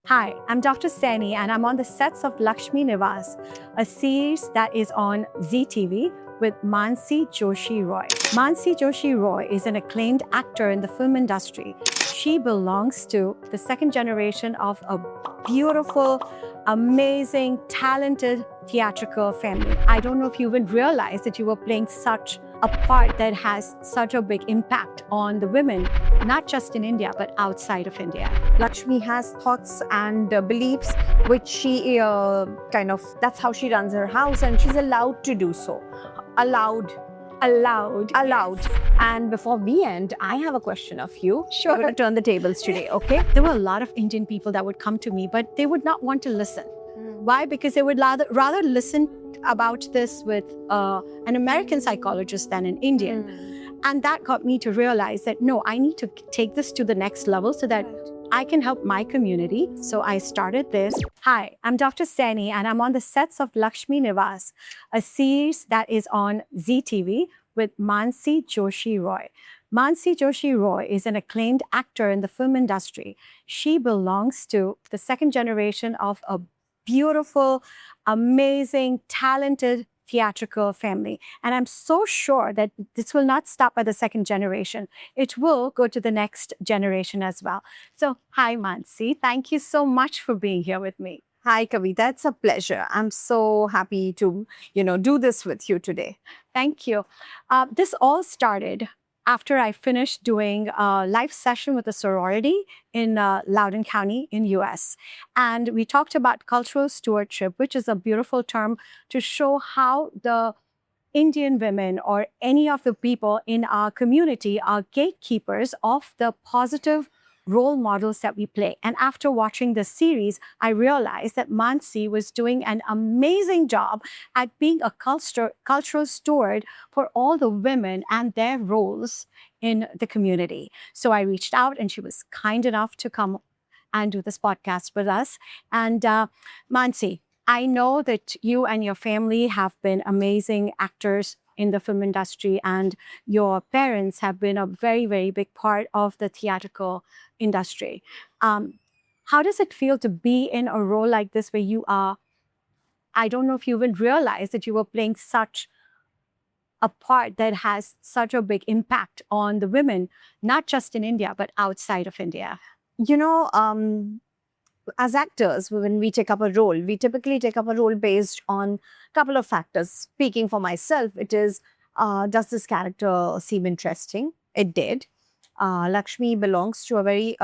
Hi, I'm Dr. Saini and I'm on the sets of Lakshmi Niwas, a series that is on ZTV with Manasi Joshi Roy. Manasi Joshi Roy is an acclaimed actor in the film industry. She belongs to the second generation of a beautiful, amazing, talented theatrical family. I don't know if you even realized that you were playing such a part that has such a big impact on the women, not just in India, but outside of India. Lakshmi has thoughts and beliefs which she that's how she runs her house, and she's allowed to do so. Allowed. Yes. And before we end, I have a question of you. Sure. We're going to turn the tables today, okay? There were a lot of Indian people that would come to me, but they would not want to listen. Why? Because they would rather listen about this with an American psychologist than an Indian. And that got me to realize that, no, I need to take this to the next level so that I can help my community. So I started this. Hi, I'm Dr. Saini and I'm on the sets of Lakshmi Niwas, a series that is on ZTV with Manasi Joshi Roy. Manasi Joshi Roy is an acclaimed actor in the film industry. She belongs to the second generation of a beautiful, amazing, talented theatrical family. And I'm so sure that this will not stop at the second generation. It will go to the next generation as well. So, hi, Manasi. Thank you so much for being here with me. Hi, Kavita. It's a pleasure. I'm so happy to, do this with you today. Thank you. This all started after I finished doing a live session with a sorority in Loudoun County in US. And we talked about cultural stewardship, which is a beautiful term to show how the Indian women or any of the people in our community are gatekeepers of the positive role models that we play. And after watching this series, I realized that Manasi was doing an amazing job at being a cultural steward for all the women and their roles in the community. So I reached out and she was kind enough to come and do this podcast with us. And Manasi, I know that you and your family have been amazing actors in the film industry, and your parents have been a very, very big part of the theatrical industry. How does it feel to be in a role like this where you are, I don't know if you even realized that you were playing such a part that has such a big impact on the women, not just in India, but outside of India? As actors, when we take up a role, we typically take up a role based on a couple of factors. Speaking for myself, it is, does this character seem interesting? It did. Lakshmi belongs to a very,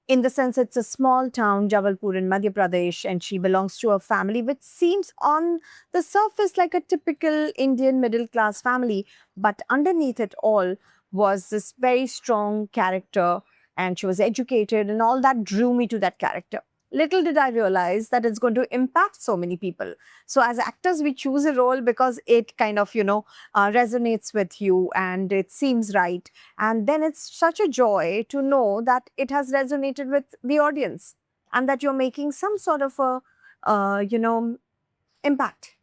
in the sense, it's a small town, Jabalpur in Madhya Pradesh, and she belongs to a family which seems on the surface like a typical Indian middle class family. But underneath it all was this very strong character, and she was educated, and all that drew me to that character. Little did I realize that it's going to impact so many people. So as actors, we choose a role because it kind of, resonates with you and it seems right. And then it's such a joy to know that it has resonated with the audience and that you're making some sort of a, impact.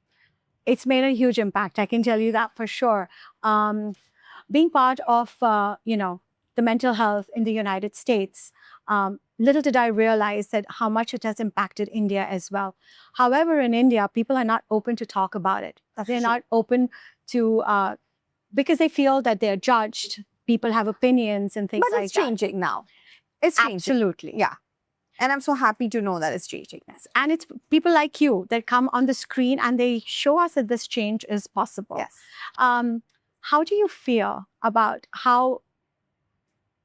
It's made a huge impact. I can tell you that for sure. Being part of, the mental health in the United States, little did I realize that how much it has impacted India as well. However, in India, people are not open to talk about it. They're not open to, because they feel that they're judged. People have opinions and things like that. But it's changing now. It's changing. Absolutely. Yeah. And I'm so happy to know that it's changing. And it's people like you that come on the screen and they show us that this change is possible. Yes. How do you feel about how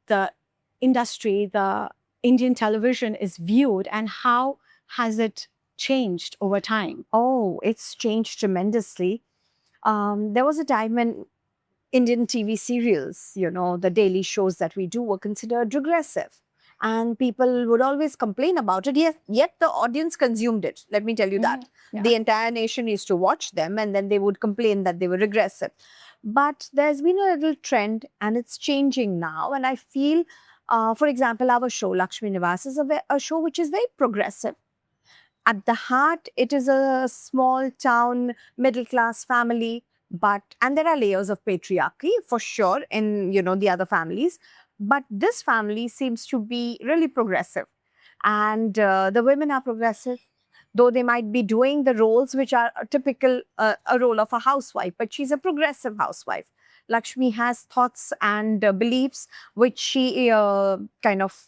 the industry, the Indian television is viewed, and how has it changed over time? Oh, it's changed tremendously. There was a time when Indian TV serials, the daily shows that we do were considered regressive. And people would always complain about it, yet the audience consumed it. Let me tell you that. Yeah. The entire nation used to watch them, and then they would complain that they were regressive. But there's been a little trend, and it's changing now. And I feel, for example, our show, Lakshmi Niwas, is a show which is very progressive. At the heart, it is a small town, middle-class family. And there are layers of patriarchy, for sure, in, the other families. But this family seems to be really progressive. And the women are progressive, though they might be doing the roles which are a typical a role of a housewife, but she's a progressive housewife. Lakshmi has thoughts and beliefs which she kind of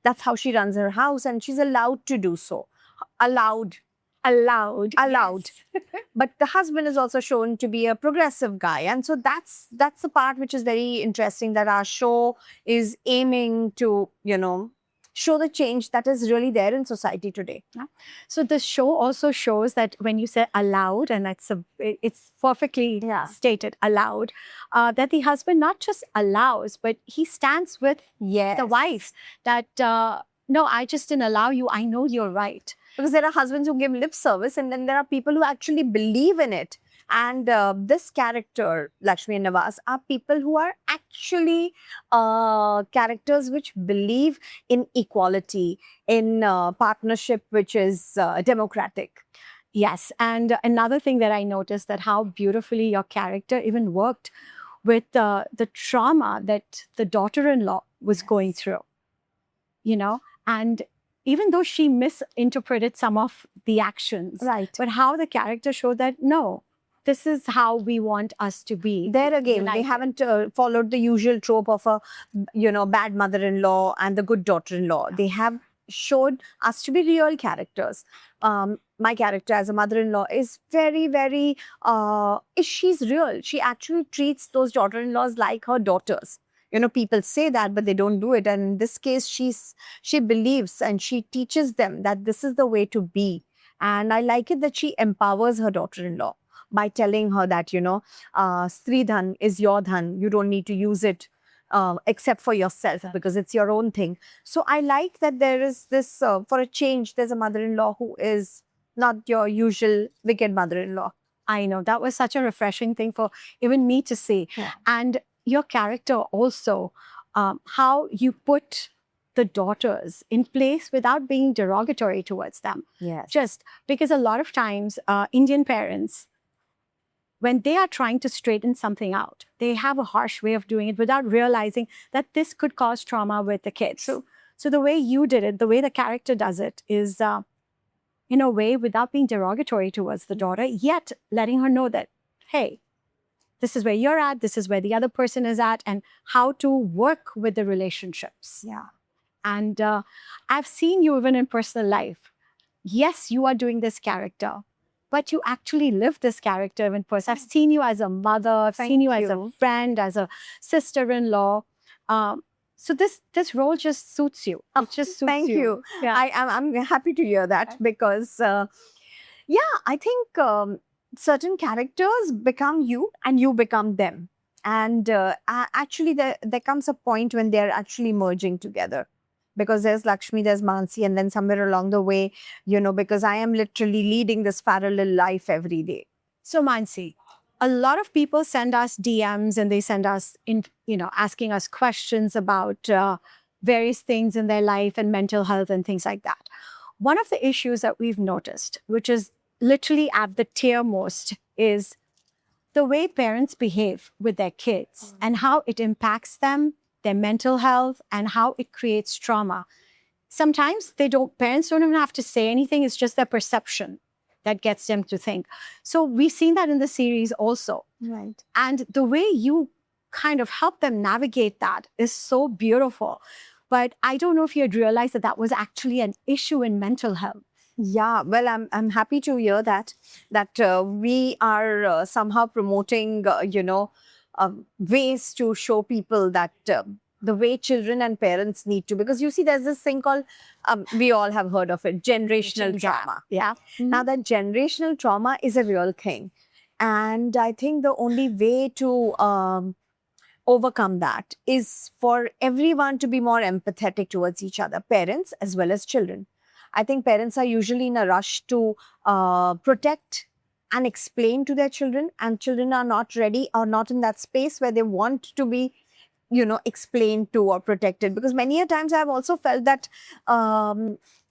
that's how she runs her house, and she's allowed to do so. Allowed. Allowed. Yes. But the husband is also shown to be a progressive guy, and so that's the part which is very interesting, that our show is aiming to show the change that is really there in society today. So the show also shows that when you say allowed, and it's perfectly Yeah. stated, allowed, that the husband not just allows, but he stands with Yes. the wife that, no, I just didn't allow you. I know you're right. Because there are husbands who give lip service, and then there are people who actually believe in it. And this character, Lakshmi and Niwas, are people who are actually characters which believe in equality, in partnership which is democratic. Yes. And another thing that I noticed, that how beautifully your character even worked with the trauma that the daughter-in-law was going through, and even though she misinterpreted some of the actions, Right. but how the character showed that, no, this is how we want us to be. There again, united. they haven't followed the usual trope of a, bad mother-in-law and the good daughter-in-law. They have showed us to be real characters. My character as a mother-in-law is very, very, she's real. She actually treats those daughter-in-laws like her daughters. People say that, but they don't do it. And in this case, she believes and she teaches them that this is the way to be. And I like it that she empowers her daughter-in-law by telling her that, Stri Dhan is your dhan. You don't need to use it except for yourself, because it's your own thing. So I like that there is this, for a change, there's a mother-in-law who is not your usual wicked mother-in-law. I know, that was such a refreshing thing for even me to see. Yeah. And your character also, how you put the daughters in place without being derogatory towards them. Yes. Just because a lot of times Indian parents, when they are trying to straighten something out, they have a harsh way of doing it without realizing that this could cause trauma with the kids. So the way you did it, the way the character does it is, in a way, without being derogatory towards the daughter, yet letting her know that, hey, this is where you're at, this is where the other person is at, and how to work with the relationships. Yeah. And I've seen you even in personal life. Yes, you are doing this character, but you actually live this character in person. I've seen you as a mother, I've seen you as a friend, as a sister-in-law. So this role just suits you. It just suits Thank you. Yeah. I'm happy to hear that, because, I think certain characters become you and you become them. And actually, there comes a point when they're actually merging together. Because there's Lakshmi, there's Manasi, and then somewhere along the way, because I am literally leading this parallel life every day. So Manasi, a lot of people send us DMs and they send us asking us questions about various things in their life and mental health and things like that. One of the issues that we've noticed, which is literally at the tier most, is the way parents behave with their kids and how it impacts them, their mental health, and how it creates trauma. Sometimes parents don't even have to say anything. It's just their perception that gets them to think. So we've seen that in the series also. Right. And the way you kind of help them navigate that is so beautiful. But I don't know if you had realized that that was actually an issue in mental health. Yeah, well, I'm happy to hear that we are somehow promoting, ways to show people that the way children and parents need to, because you see, there's this thing called, we all have heard of it, generational trauma. Yeah. Now, that generational trauma is a real thing. And I think the only way to overcome that is for everyone to be more empathetic towards each other, parents as well as children. I think parents are usually in a rush to protect and explain to their children, and children are not ready or not in that space where they want to be, explained to or protected. Because many a times I've also felt that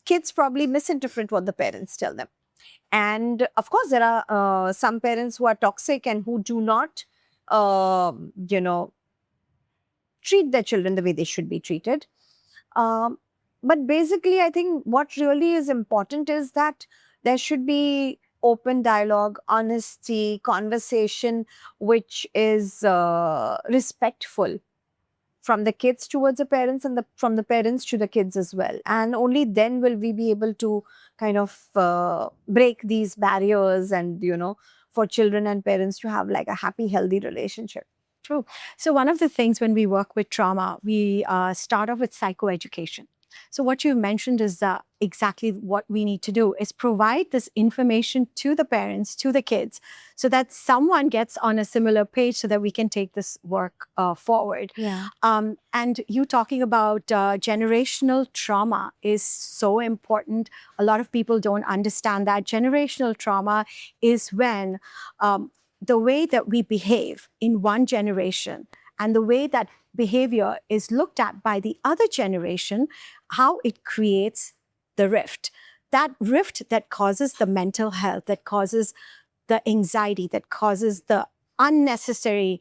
kids probably misinterpret what the parents tell them. And of course, there are some parents who are toxic and who do not, treat their children the way they should be treated. But basically, I think what really is important is that there should be open dialogue, honesty, conversation, which is respectful from the kids towards the parents and from the parents to the kids as well. And only then will we be able to kind of break these barriers and, for children and parents to have like a happy, healthy relationship. True. So one of the things when we work with trauma, we start off with psychoeducation. So what you mentioned is exactly what we need to do is provide this information to the parents, to the kids, so that someone gets on a similar page so that we can take this work forward. Yeah. And you talking about generational trauma is so important. A lot of people don't understand that. Generational trauma is when the way that we behave in one generation and the way that behavior is looked at by the other generation, how it creates the rift. That rift that causes the mental health, that causes the anxiety, that causes the unnecessary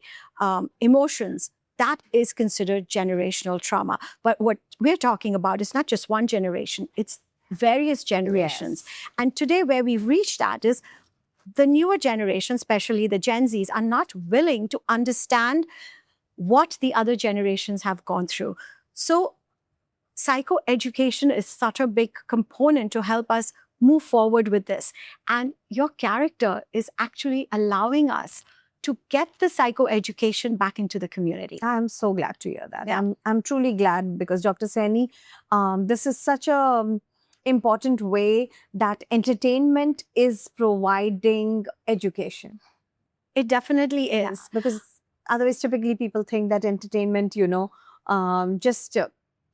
emotions, that is considered generational trauma. But what we're talking about is not just one generation, it's various generations. Yes. And today where we've reached that is the newer generation, especially the Gen Zs, are not willing to understand what the other generations have gone through. So psychoeducation is such a big component to help us move forward with this. And your character is actually allowing us to get the psychoeducation back into the community. I'm so glad to hear that. Yeah. I'm truly glad because Dr. Saini, this is such a important way that entertainment is providing education. It definitely is. Yeah, because otherwise, typically people think that entertainment, just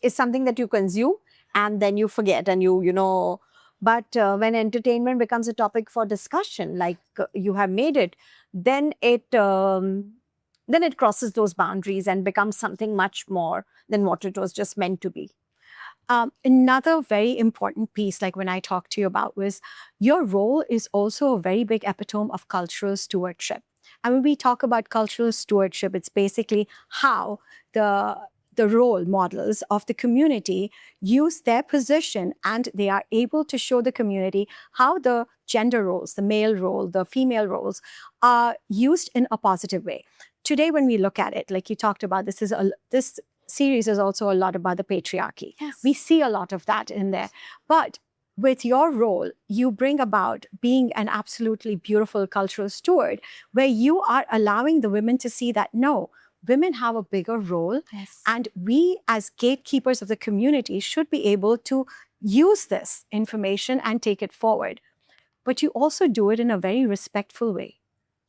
is something that you consume and then you forget and but when entertainment becomes a topic for discussion, like you have made it, then it crosses those boundaries and becomes something much more than what it was just meant to be. Another very important piece, like when I talked to you about, was your role is also a very big epitome of cultural stewardship. And when we talk about cultural stewardship, it's basically how the role models of the community use their position and they are able to show the community how the gender roles, the male role, the female roles are used in a positive way. Today, when we look at it, like you talked about, this series is also a lot about the patriarchy. Yes. We see a lot of that in there. But with your role, you bring about being an absolutely beautiful cultural steward where you are allowing the women to see that, no, women have a bigger role. Yes. And we as gatekeepers of the community should be able to use this information and take it forward. But you also do it in a very respectful way.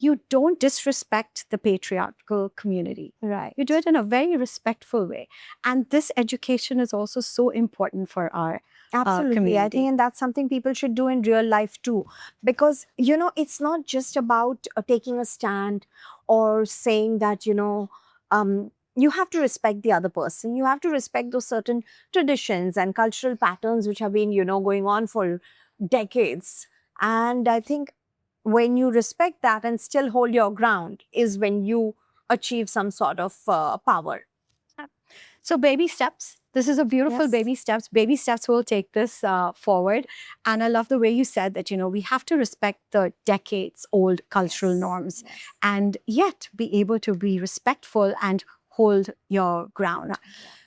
You don't disrespect the patriarchal community. Right. You do it in a very respectful way. And this education is also so important for our Absolutely. community. I think and that's something people should do in real life too. Because, it's not just about taking a stand or saying that, you have to respect the other person. You have to respect those certain traditions and cultural patterns which have been, going on for decades. And I think when you respect that and still hold your ground is when you achieve some sort of power. So baby steps. This is a beautiful Yes. baby steps. Baby steps will take this forward. And I love the way you said that, we have to respect the decades old cultural norms Yes. and yet be able to be respectful and hold your ground.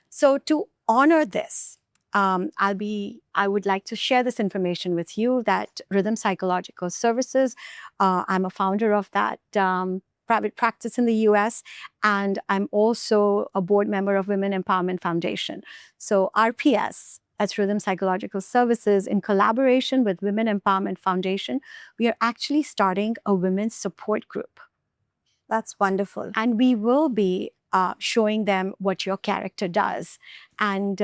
So to honor this, I would like to share this information with you that Rhythm Psychological Services, I'm a founder of that private practice in the US, and I'm also a board member of Women Empowerment Foundation. So RPS, as Rhythm Psychological Services, in collaboration with Women Empowerment Foundation, we are actually starting a women's support group. That's wonderful. And we will be showing them what your character does and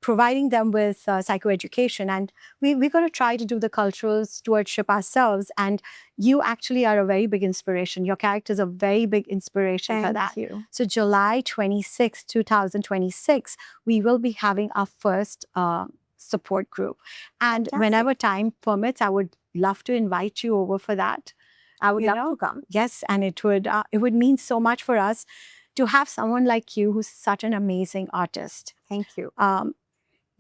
providing them with psychoeducation. And we're going to try to do the cultural stewardship ourselves. And you actually are a very big inspiration. Your character is a very big inspiration for that. Thank you. So July 26, 2026, we will be having our first support group. And Fantastic. whenever time permits, I would love to invite you over for that. I would love to come. Yes, and it would mean so much for us to have someone like you who's such an amazing artist. Thank you.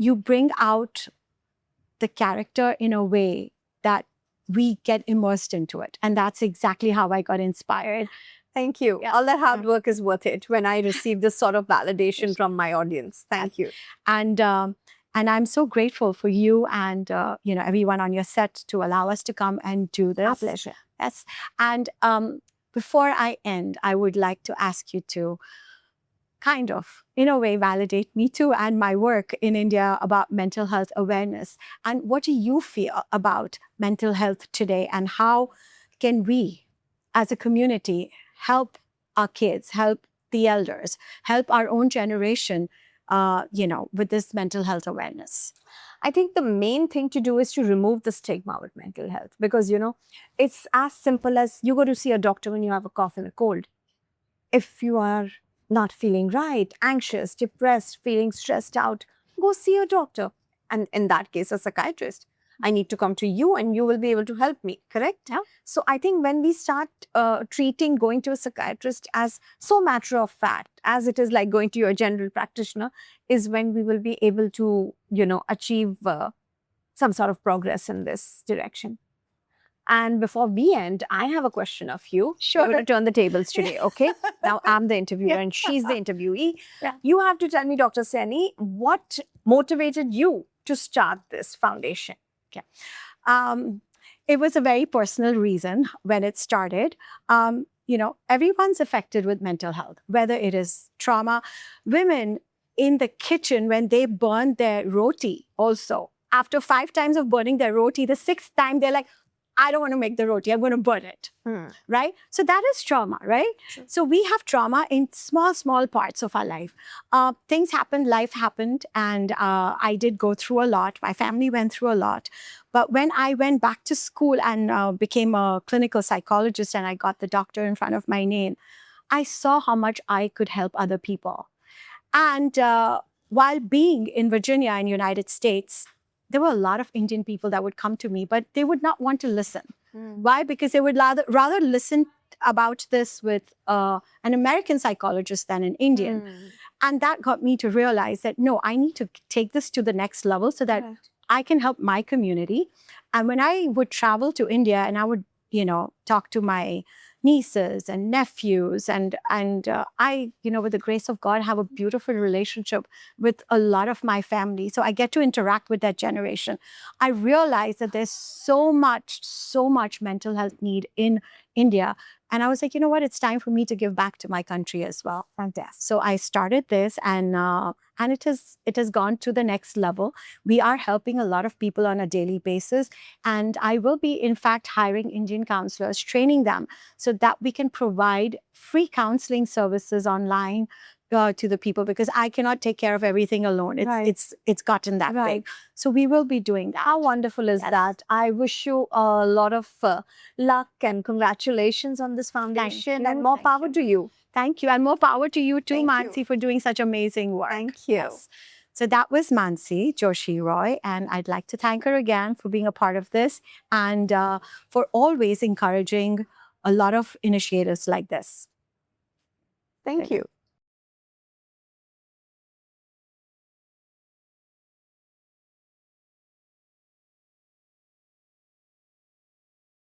you bring out the character in a way that we get immersed into it. And that's exactly how I got inspired. Thank you. Yes. All that hard work is worth it when I receive this sort of validation from my audience. Thank you. And I'm so grateful for you and everyone on your set to allow us to come and do this. Our pleasure. Yes. And before I end, I would like to ask you to kind of, in a way, validate me too and my work in India about mental health awareness. And what do you feel about mental health today? And how can we, as a community, help our kids, help the elders, help our own generation, with this mental health awareness? I think the main thing to do is to remove the stigma with mental health because, it's as simple as you go to see a doctor when you have a cough and a cold. If you are not feeling right, anxious, depressed, feeling stressed out, go see a doctor. And in that case, a psychiatrist. I need to come to you and you will be able to help me, correct? Yeah. So I think when we start treating going to a psychiatrist as so matter of fact, as it is like going to your general practitioner, is when we will be able to, achieve some sort of progress in this direction. And before we end, I have a question of you. Sure. We're going to turn the tables today, okay? Now I'm the interviewer and she's the interviewee. Yeah. You have to tell me, Dr. Saini, what motivated you to start this foundation? It was a very personal reason when it started. Everyone's affected with mental health, whether it is trauma. Women in the kitchen, when they burn their roti also, after 5 times of burning their roti, the 6th time they're like, I don't want to make the roti, I'm going to burn it, right? So that is trauma, right? Sure. So we have trauma in small, small parts of our life. Things happened, life happened, and I did go through a lot. My family went through a lot. But when I went back to school and became a clinical psychologist and I got the doctor in front of my name, I saw how much I could help other people. And while being in Virginia in the United States, there were a lot of Indian people that would come to me, but they would not want to listen. Why? Because they would rather listen about this with an American psychologist than an Indian. And that got me to realize that, no, I need to take this to the next level so that I can help my community. And when I would travel to India and I would, talk to my nieces and nephews, and I, with the grace of God, have a beautiful relationship with a lot of my family. So I get to interact with that generation. I realize that there's so much mental health need in India. And I was like, you know what? It's time for me to give back to my country as well. Fantastic. So I started this, and it has gone to the next level. We are helping a lot of people on a daily basis, and I will be, in fact, hiring Indian counselors, training them so that we can provide free counseling services online to the people, because I cannot take care of everything alone. It's gotten that big. So we will be doing that. How wonderful is that? I wish you a lot of luck and congratulations on this foundation, and more power to you. Thank you. And more power to you too, Manasi, for doing such amazing work. Thank you. Yes. So that was Manasi Joshi Roy, and I'd like to thank her again for being a part of this and for always encouraging a lot of initiatives like this. Thank you.